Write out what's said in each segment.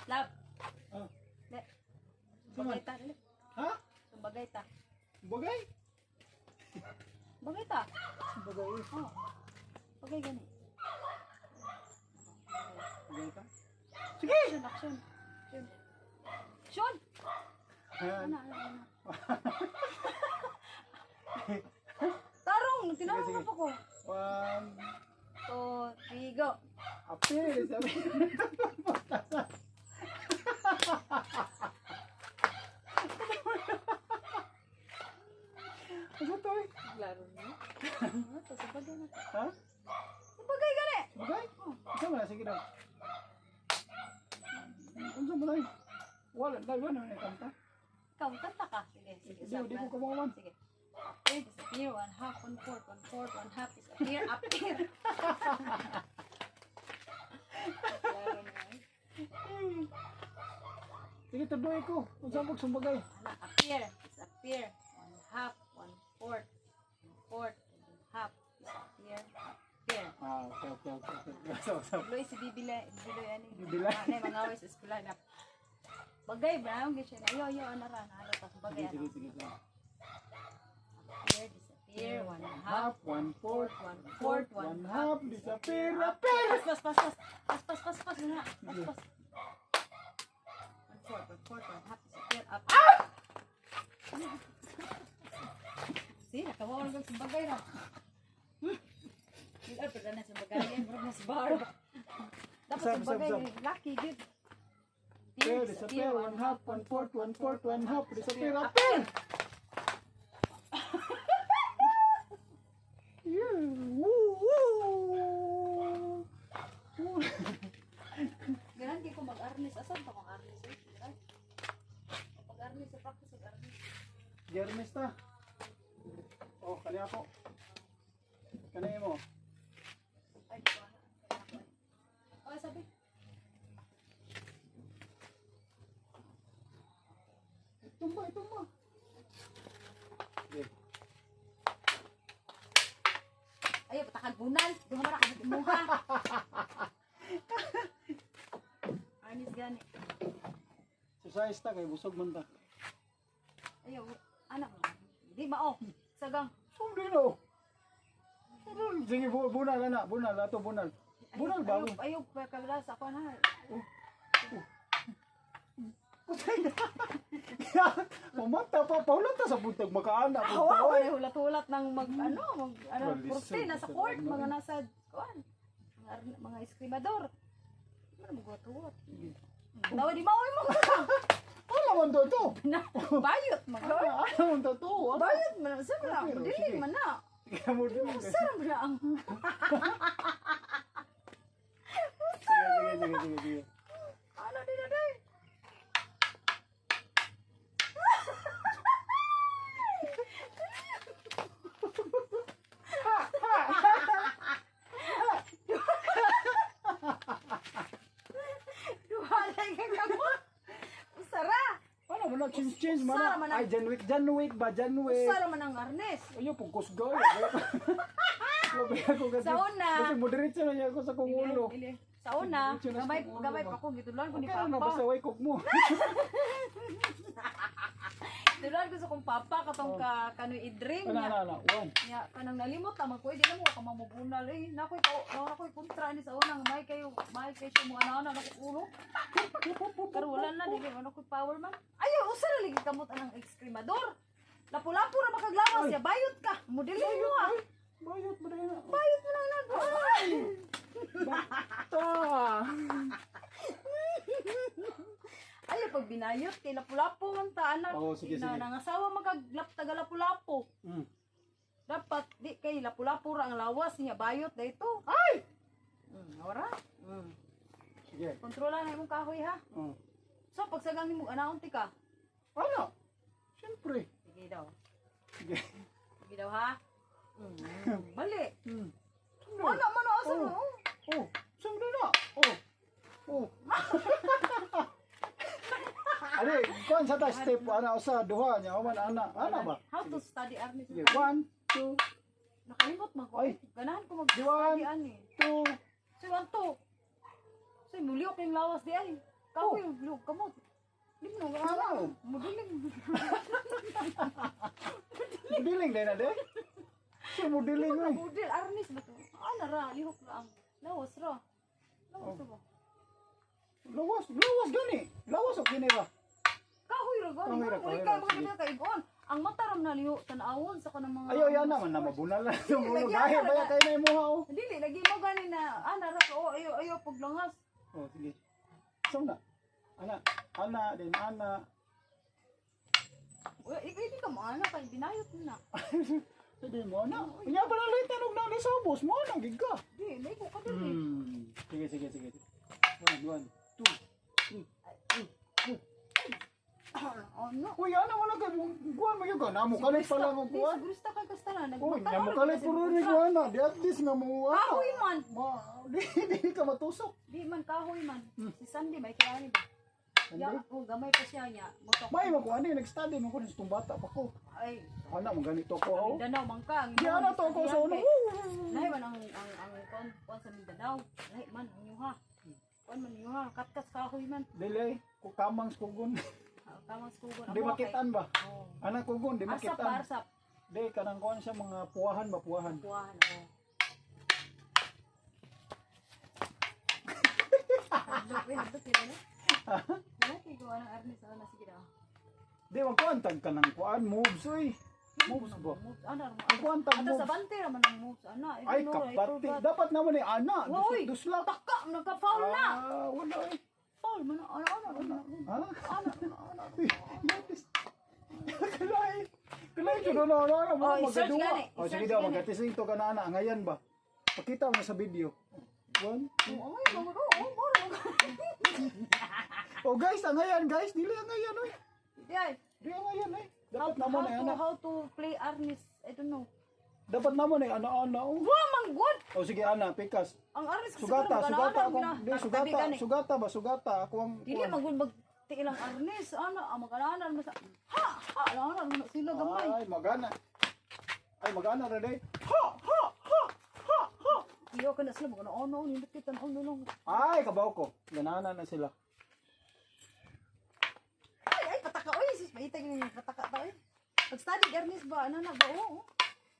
Love. Ah. Le. Bagay ta. Le. Ha? Bagay ta. Bagay? Bagay ta. Bagay. Oh. Bagay gani. Bagay ka? Sige. Action, action. Action. Action. Ayan. Ano. Tarong, tinawag Sige, na pa ko. 1, 2, 3, go. apil. Sabi. Ano to eh? Laro niya. Ito, sa bagay na. Ha? Sa bagay gani. Bagay? Isa mo na, sige daw. Unsa mo na eh? Wala na kanta. Ikaw, kanta ka. Sige, sige. Di ko kumawan. Sige. Appear, disappear, 1/2, 1/4, 1/4, 1/2, disappear, appear. Laro niya eh. Sige, tuloy ko. Unsa mo sumbagay? Ano, appear, disappear, 1/2, 1/4, 1/4, 1/2, disappear, appear. Ah, okay. So. Tuloy si Bibiloy ani. Bibilay? Ano yung mga away sa eskwela na. Bagay, brown, gito siya. Ayo, anara, ta. Bagay, ano. Sige. Appear, disappear, 1/2, 1/4, 1/4, 1/2, disappear, Pas, appear. pas. Muna. Pas. 1/4, 1/2, disappear, up. See, nakawawal ko sa bagay na. Hindi, pero na sa bagay yan. Bro, mas bar. Dapat sa bagay, lucky, good. Appear, disappear, 1/2, 1/4, 1/4, 1/2, disappear, appear. Ganan kayo kung mag-arnis. Asan pa kung arnis eh? Pag-arnis sa practice, mag-arnis. Germes ta. Oh, kani ako. Kani mo. Ay, di ba? Okay, sabi. Tumba. Okay. Ay, patakal bunan. Doon ka na kamuha. Arnis gani. Exercise ta kay busog man ta. Ayaw, anak mo. Di ba, oh. Sagang. Sumdi no. Sige, bunal na. Bunal ato bunal. Bunal ba? Ayaw, kabila sa ako na. Kusay na. Mamata pa paulot ta sa buntag makaana Wow, buntag. ay hulat-hulat ng kurte, nasa court, mga nasa, kuan, mga eskrimador. Ano magwat-hulat? Dawa di mauwi mo. Wala man to. Bayot, magawin. Ano man to? Bayot, saan na? Diling man na. Kamu din. Saan na ang? Sige. Ano din na din? Duhalay ka mo. Usara. Ano mo na change man Sara man na. Ay January ba January. Usara man ang arnes. Ayo pug kusgo. Labi ako kasi. Sa una. Kasi moderate na niya ako sa kong ulo. Sa una, gamay pa ko gitulan ko ni Kaya na Papa. basta way kog mo. Gitulan ko sa kong Papa katong kanoy i-drink niya. Ano. One. Ya kanang nalimot ta magkuy di na mo ka mamubunal eh. Nakoy kontra ni sa unang may kayo siya mo ana na ulo. Pero wala na dili ano ko power man. Ayo usa na ligi kamot anang ekskrimador. Lapu-lapu ra makaglawas ya bayot ka. Modeli mo ah. Bayot mo na. Bayot mo nang nag. Ta. Ayo pag binayot kay lapu-lapu man ta anak. Oo, sige. Nangasawa magaglap taga lapu-lapu. Dapat di kay lapu-lapu ra ang lawas niya bayot dayto. Ay! Ora. Sige. Kontrola na imong kahoy ha. So pag sagang nimo anaon ti ka. Ano? Siyempre. Sige daw. Sige. Sige daw ha. Bali. Ano Ano man asa mo? Oh, siyempre na. Oh. Ano, kuan sa ta step ana usa duha nya man ana ba? How to study Arnis? Sige, 1, 2, Nakalimot man ko. Ay. Ganahan ko One. mag-study ani. 2, Si Wanto. Si muliok yung lawas di ay. Kahoy yung blue, kamot. Di mo na, Ano? mudiling. Modeling din na de. Siya modeling ay. Budil, arnis ba to? Ana ra, lihok lang. Lawas ra. Lawas ra ba? Lawas gani. Lawas og kini ba? Kahoy ra gani. Kahoy ra, Uli kahoy ka ra, mga sige. nila kaigon. Ang mataram na liho tanawon sa kanang mga Ayaw yan naman na mabunal na yung ulo. Dahil baya kayo na yung muha oh. Dili lagi mo gani na ana ra ko ayo paglangas. Oh, sige. So na. Ana din ana. Hindi ka maana kay binayot mo na. Hindi mo na. Kanya pa na lang tanog na ni Sobos mo na gig ka. Di, lay ko ka dili. Sige. 1, 2, 3. Ano? Uy, ano mo na kay kuan mo yung ka. Namo kalit pala mo kuan. Siguro ka kastana Uy, namo kalit puro ni kuan na. Di at least nga mo. Kahoy man. Di ka matusok. Di man kahoy man. Si Sandy may kaya ni ba? Ya, gamay pa siya niya. Motok. May mo kuan ni nag-study mo ko sa bata pa ko. Ay, Ana mo ganito ko. Oh. Mindanao man ka. Di ana to ko sa uno. Lahi man ang kon sa Mindanao. Lahi man ang yuha. Kon man yuha, katkas kahoy man. Dili ko kamang skugon. Tamang sugon. Di makitan ba? Oh. Anak kugon di Arsap makitan. ba, arsap. Di kanang kuan siya mga puwahan ba puwahan. Buwan, oh. Hadlok yun, ano? Wala kayo gawa ng arnis. Ano, sige na. Di wag kuan tag kanang kuan moves oy. Moves ba? Ano, Ang kuan tag Ato sa moves. bante naman ang moves. Ano, Ay kapati. Dapat naman ni ana. Uy! Duslak. Taka! Nagka-foul na! Ah, wala eh. Foul mo na. Ano. Ha? Ano. Kalay. Kalay jud na Oh, mo i-search magaduwa. gani, Oh sige i-search daw gani. magatising to kana ana ngayon ba. Pakita mo sa video. One. Oo, moro. Oh guys, ang ngayon guys, dili ang ngayon oy. Yan. Di ang ngayon eh. Dapat naman eh ana. How to play arnis. I don't know. Dapat naman eh ana oh. Wow, manggod! Oh sige ana, pikas. Ang arnis kasi Sugata ako. Di Tabi ka ni. sugata ba sugata ako ang Dili magud magtiilang arnis. Ano, ang magananan mo sa alanan mo na sila gamay. Ay magana. Ay magana ra day. Iyo ka na sila magananan hindi kita ano. Ay kabaw ko. Ganana na sila. Ay, pataka oy, sis maitay ni pataka ta oy. Pag-study arnis ba ano na ba oo.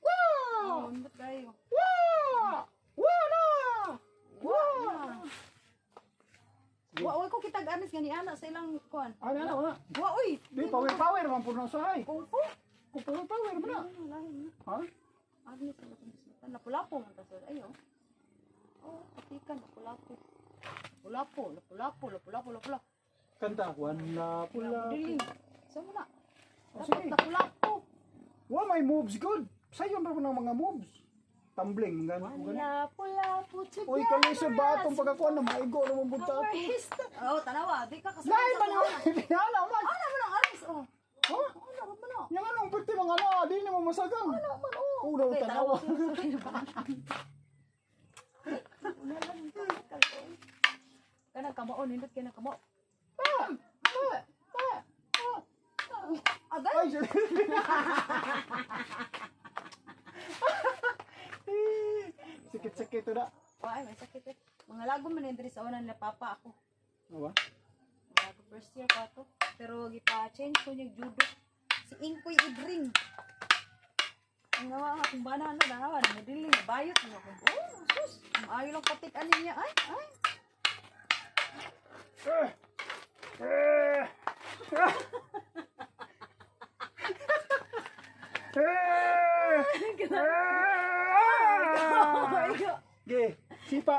Wow! Ano kayo? Wow! Wala! Wow. Wa ko kitag arnis gani ana sa ilang kuan. Ano na wala. Wa oy. Di power man puno sa hay. Kung po. Ko power mo na. Ha? Arnis na lapu-lapu man ta sir. Ayo. Oh, patikan lapu-lapu. Lapu-lapu. Kanta wala pula. Dilim. Saan mo na? Oh, Dapat sige. lapu-lapu. Wa may moves good. Sayon ra ng mga moves. Tumbling gani. Lapu-lapu. Oy kalisod ba atong pagkakuan na maigo ra mo bunta ato. Oh, tanawa. Di ka kasama. Lai man yo. Dinala man. Ano mo ng aris? Oh. Ha? Ano mo na? Yang anong pati mga ano, di ni mo masagang. Ano man? Oh. Udaw Okay, tanawa. Kanang kamaon, hindot ka na kamo. Agay? Ay, sakit-sakit to da. Ay, may sakit eh. Mga lago man yung sa una nila papa ako. Ano ba? Mga lago first year pa to. Pero gipa-change ko yung judo. Si Inkoy Idring. Ang nawa nga, kung bana na nawa, nadiling, bayot na ako. Oh, sus! Ayaw lang patik-anin niya. Ay. Oh my God. Ge, sipa.